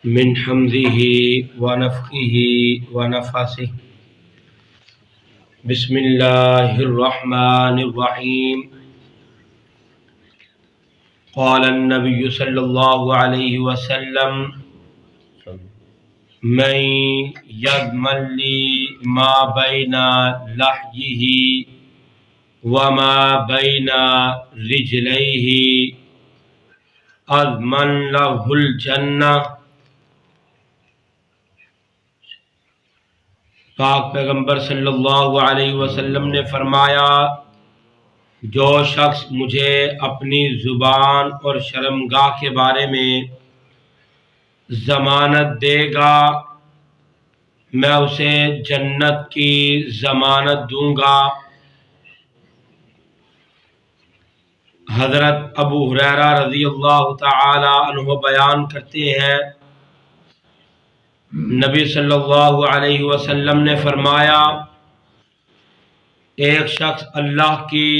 من حمزه ونفخه ونفثه بسم الله الرحمن الرحيم قال النبي صلى الله عليه وسلم من يضمن لي ما بين لحيه وما بين رجليه اضمن له الجنہ۔ پاک پیغمبر صلی اللہ علیہ وسلم نے فرمایا، جو شخص مجھے اپنی زبان اور شرمگاہ کے بارے میں ضمانت دے گا میں اسے جنت کی ضمانت دوں گا۔ حضرت ابو ہریرہ رضی اللہ تعالی عنہ بیان کرتے ہیں، نبی صلی اللہ علیہ وسلم نے فرمایا، ایک شخص اللہ کی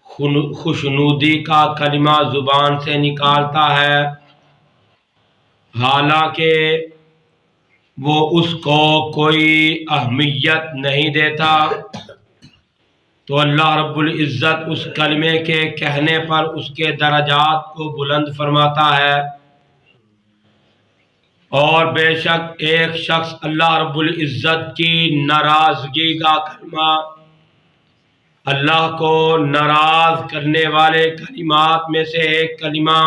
خوشنودی کا کلمہ زبان سے نکالتا ہے، حالانکہ وہ اس کو کوئی اہمیت نہیں دیتا، تو اللہ رب العزت اس کلمے کے کہنے پر اس کے درجات کو بلند فرماتا ہے۔ اور بے شک ایک شخص اللہ رب العزت کی ناراضگی کا کلمہ، اللہ کو ناراض کرنے والے کلمات میں سے ایک کلمہ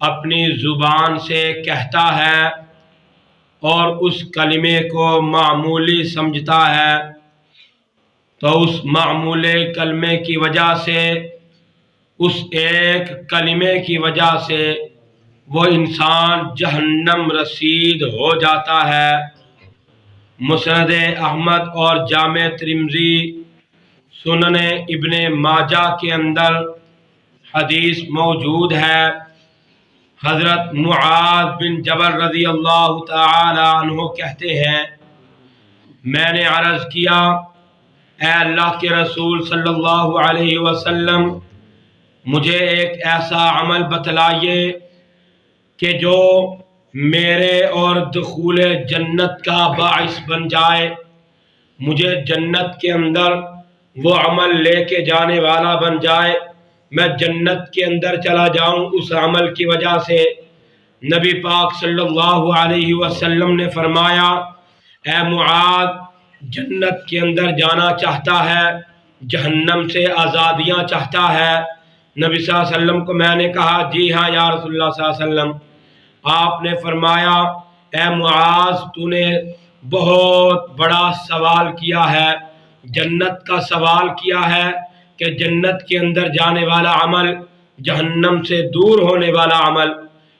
اپنی زبان سے کہتا ہے اور اس کلمے کو معمولی سمجھتا ہے، تو اس معمولی کلمے کی وجہ سے، اس ایک کلمے کی وجہ سے وہ انسان جہنم رسید ہو جاتا ہے۔ مسند احمد اور جامع ترمذی، سنن ابن ماجہ کے اندر حدیث موجود ہے۔ حضرت معاذ بن جبل رضی اللہ تعالی عنہ کہتے ہیں، میں نے عرض کیا، اے اللہ کے رسول صلی اللہ علیہ وسلم، مجھے ایک ایسا عمل بتلائیے کہ جو میرے اور دخول جنت کا باعث بن جائے، مجھے جنت کے اندر وہ عمل لے کے جانے والا بن جائے، میں جنت کے اندر چلا جاؤں اس عمل کی وجہ سے۔ نبی پاک صلی اللہ علیہ وسلم نے فرمایا، اے معاذ، جنت کے اندر جانا چاہتا ہے، جہنم سے آزادیاں چاہتا ہے؟ نبی صلی اللہ علیہ وسلم کو میں نے کہا، جی ہاں یا رسول اللہ صلی اللہ علیہ وسلم۔ آپ نے فرمایا، اے معاذ، تو نے بہت بڑا سوال کیا ہے، جنت کا سوال کیا ہے کہ جنت کے اندر جانے والا عمل، جہنم سے دور ہونے والا عمل،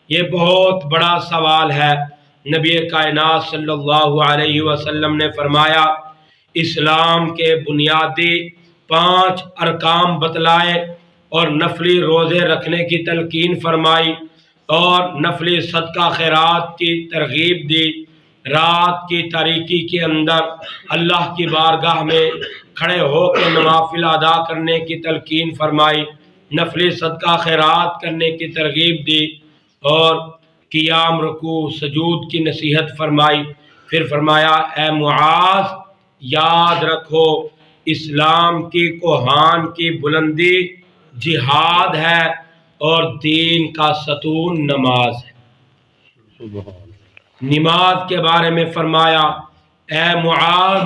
یہ بہت بڑا سوال ہے۔ نبی کائنات صلی اللہ علیہ وسلم نے فرمایا، اسلام کے بنیادی 5 ارکان بتلائے اور نفلی روزے رکھنے کی تلقین فرمائی اور نفلی صدقہ خیرات کی ترغیب دی، رات کی تاریکی کے اندر اللہ کی بارگاہ میں کھڑے ہو کے نوافل ادا کرنے کی تلقین فرمائی، نفلی صدقہ خیرات کرنے کی ترغیب دی اور قیام، رکوع، سجود کی نصیحت فرمائی۔ پھر فرمایا، اے معاذ، یاد رکھو، اسلام کی کوہان کی بلندی جہاد ہے اور دین کا ستون نماز ہے۔ نماز کے بارے میں فرمایا، اے معاذ،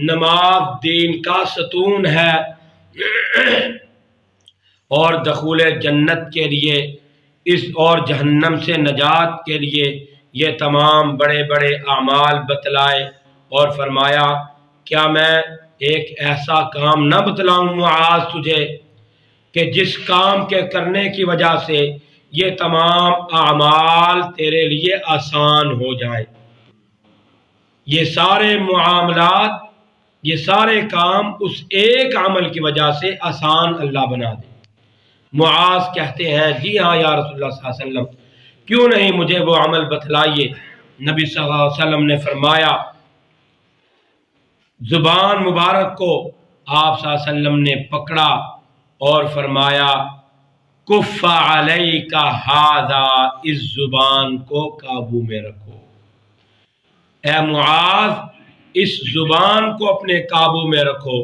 نماز دین کا ستون ہے اور دخول جنت کے لیے اور جہنم سے نجات کے لیے یہ تمام بڑے بڑے اعمال بتلائے اور فرمایا، کیا میں ایک ایسا کام نہ بتلاؤں معاذ تجھے کہ جس کام کے کرنے کی وجہ سے یہ تمام اعمال تیرے لیے آسان ہو جائیں، یہ سارے معاملات، یہ سارے کام اس ایک عمل کی وجہ سے آسان اللہ بنا دے۔ معاذ کہتے ہیں، جی ہاں یا رسول اللہ صلی اللہ علیہ وسلم، کیوں نہیں، مجھے وہ عمل بتلائیے۔ نبی صلی اللہ علیہ وسلم نے فرمایا، زبان مبارک کو آپ صلی اللہ علیہ وسلم نے پکڑا اور فرمایا، کف علیک ھذا، اس زبان کو قابو میں رکھو، اے معاذ اس زبان کو اپنے قابو میں رکھو۔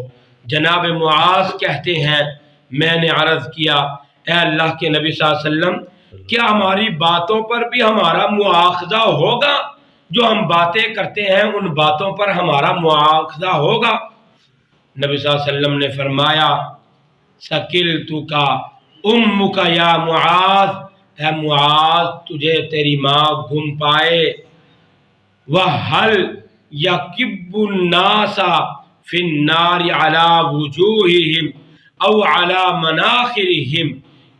جناب معاذ کہتے ہیں میں نے عرض کیا اے اللہ کے نبی صلی اللہ علیہ وسلم، کیا ہماری باتوں پر بھی ہمارا مواخذہ ہوگا؟ جو ہم باتیں کرتے ہیں ان باتوں پر ہمارا مواخذہ ہوگا؟ نبی صلی اللہ علیہ وسلم نے فرمایا سکلتک امک یا معاذ، اے معاذ تجھے تیری ماں گم پائے، وَهَلْ يَكِبُّ النَّاسَ فِي النَّارِ عَلَى وُجُوهِهِمْ أَوْ عَلَى مَنَاخِرِهِمْ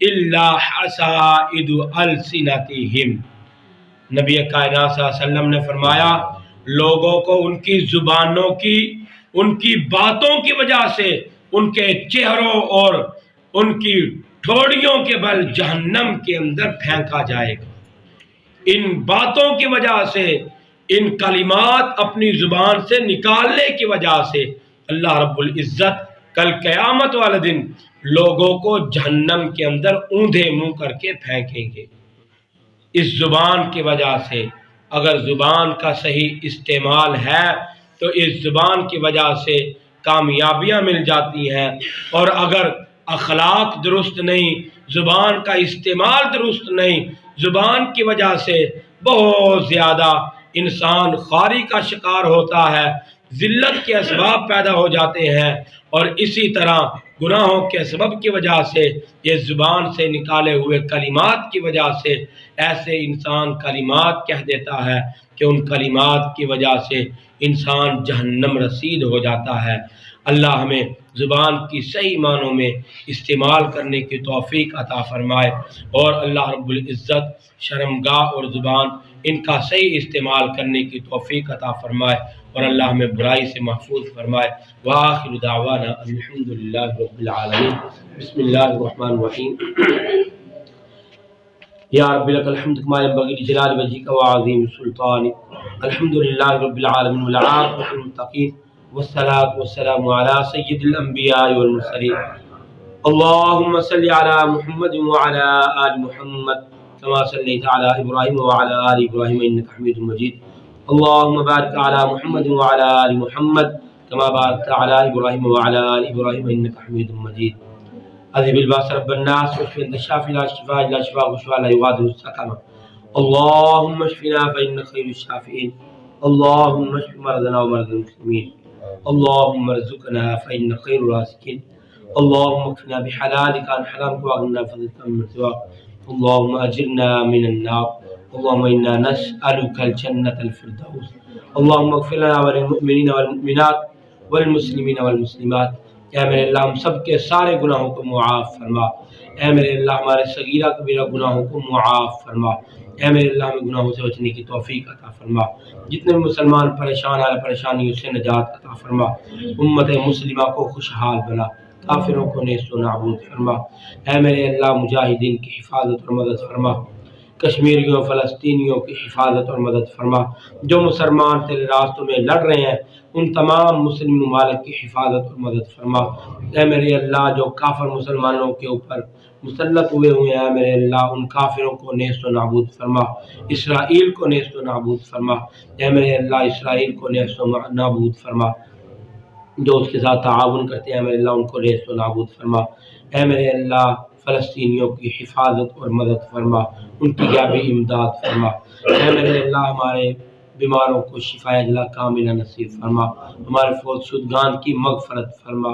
إِلَّا حَصَائِدُ أَلْسِنَتِهِمْ۔ نبی کائنات صلی اللہ علیہ وسلم نے فرمایا لوگوں کو ان کی زبانوں کی، ان کی باتوں کی وجہ سے ان کے چہروں اور ان کی ٹھوڑیوں کے بل جہنم کے اندر پھینکا جائے گا۔ ان باتوں کی وجہ سے، ان کلمات اپنی زبان سے نکالنے کی وجہ سے اللہ رب العزت کل قیامت والے دن لوگوں کو جہنم کے اندر اوندھے منہ کر کے پھینکیں گے اس زبان کی وجہ سے۔ اگر زبان کا صحیح استعمال ہے تو اس زبان کی وجہ سے کامیابیاں مل جاتی ہیں، اور اگر اخلاق درست نہیں، زبان کا استعمال درست نہیں، زبان کی وجہ سے بہت زیادہ انسان خواری کا شکار ہوتا ہے، ذلت کے اسباب پیدا ہو جاتے ہیں، اور اسی طرح گناہوں کے سبب کی وجہ سے یہ زبان سے نکالے ہوئے کلمات کی وجہ سے ایسے انسان کلمات کہہ دیتا ہے کہ ان کلمات کی وجہ سے انسان جہنم رسید ہو جاتا ہے۔ اللہ ہمیں زبان کی صحیح معنوں میں استعمال کرنے کی توفیق عطا فرمائے، اور اللہ رب العزت شرمگاہ اور زبان ان کا صحیح استعمال کرنے کی توفیق عطا فرمائے، اور اللہ ہمیں برائی سے محفوظ فرمائے۔ وآخر دعوانا الحمدللہ رب العالمین۔ بسم اللہ الرحمن الرحیم۔ یا رب لک الحمد کما ینبغی لجلال وجہک وعظیم سلطانک، الحمدللہ رب العالمین والعاقبۃ للمتقین، والصلاة والسلام علی سید الانبیاء والمرسلین۔ اللہم صل علی محمد وعلی آل محمد كما صليت على إبراهيم وعلى آل إبراهيم إنك حميد مجيد، اللهم بارك على محمد وعلى آل محمد كما باركت على إبراهيم وعلى آل إبراهيم إنك حميد مجيد۔ أذهب الباس رب الناس واشف أنت الشافي لا شفاء إلا شفاءك وشفاء لا يغادر سقما، اللهم اشفنا فإنك خير الشافعين، اللهم اشف مرضنا ومرضى المسلمين، اللهم ارزقنا فإنك خير الرازقين، اللهم اكفنا بحلالك عن حرامك واغننا بفضلك عمن سواك، اللهم اجرنا من النار، اللهم انا نسألك الجنة الفردوس، اللهم اغفر لنا وللمؤمنين والمؤمنات والمسلمين والمسلمات۔ اے میرے اللہ ہم سب کے سارے گناہوں کو معاف فرما، اے میرے اللہ ہمارے صغیرہ کبیرہ گناہوں کو معاف فرما، اے میرے اللہ ہمیں گناہوں سے بچنے کی توفیق عطا فرما، جتنے بھی مسلمان پریشان ہیں پریشانیوں سے نجات عطا فرما، امت مسلمہ کو خوشحال بنا، کافروں کو نیست و نابود فرما، اے میرے اللہ مجاہدین کی حفاظت اور مدد فرما، کشمیریوں فلسطینیوں کی حفاظت اور مدد فرما، جو مسلمان تیرے راستوں میں لڑ رہے ہیں ان تمام مسلم ممالک کی حفاظت اور مدد فرما، اے میرے اللہ جو کافر مسلمانوں کے اوپر مسلط ہوئے ہوئے ہیں میرے اللہ ان کافروں کو نیست و نابود فرما، اسرائیل کو نیست و نابود فرما، اے میرے اللہ اسرائیل کو نیست و نابود فرما، جو اس کے ساتھ تعاون کرتے ہیں میرے اللہ ان کو نیست و نابود فرما، اے میرے اللہ فلسطینیوں کی حفاظت اور مدد فرما، ان کی غیبی امداد فرما، اے میرے اللہ ہمارے بیماروں کو شفا عاجلہ کاملہ نصیب فرما، ہمارے فوت شدگان کی مغفرت فرما،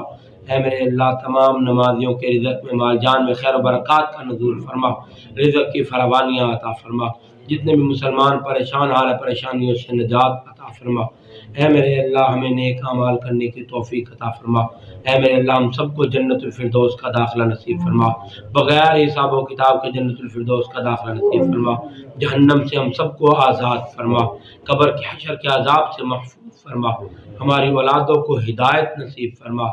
اے میرے اللہ تمام نمازیوں کے رزق میں مال جان میں خیر و برکات کا نزول فرما، رزق کی فراوانیاں عطا فرما، جتنے بھی مسلمان پریشان حال پریشانیوں سے نجات عطا فرما، اے میرے اللہ ہمیں نیک اعمال کرنے کی توفیق عطا فرما، اے میرے اللہ ہم سب کو جنت الفردوس کا داخلہ نصیب فرما، بغیر حساب و کتاب کے جنت الفردوس کا داخلہ نصیب فرما، جہنم سے ہم سب کو آزاد فرما، قبر کے حشر کے عذاب سے محفوظ فرما، ہماری اولادوں کو ہدایت نصیب فرما،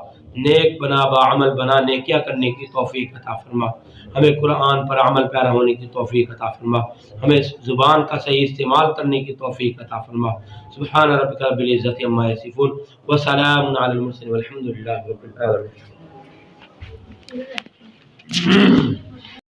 نیک بنا با عمل بنا نیکیاں کرنے کی توفیق عطا فرما، ہمیں قرآن پر عمل پیرا ہونے کی توفیق عطا فرما، ہمیں زبان کا صحیح استعمال کرنے کی توفیق عطا فرما۔ سبحان ربک رب العزت عما یصفون وسلام علی المرسلین والحمد للہ رب العالمین۔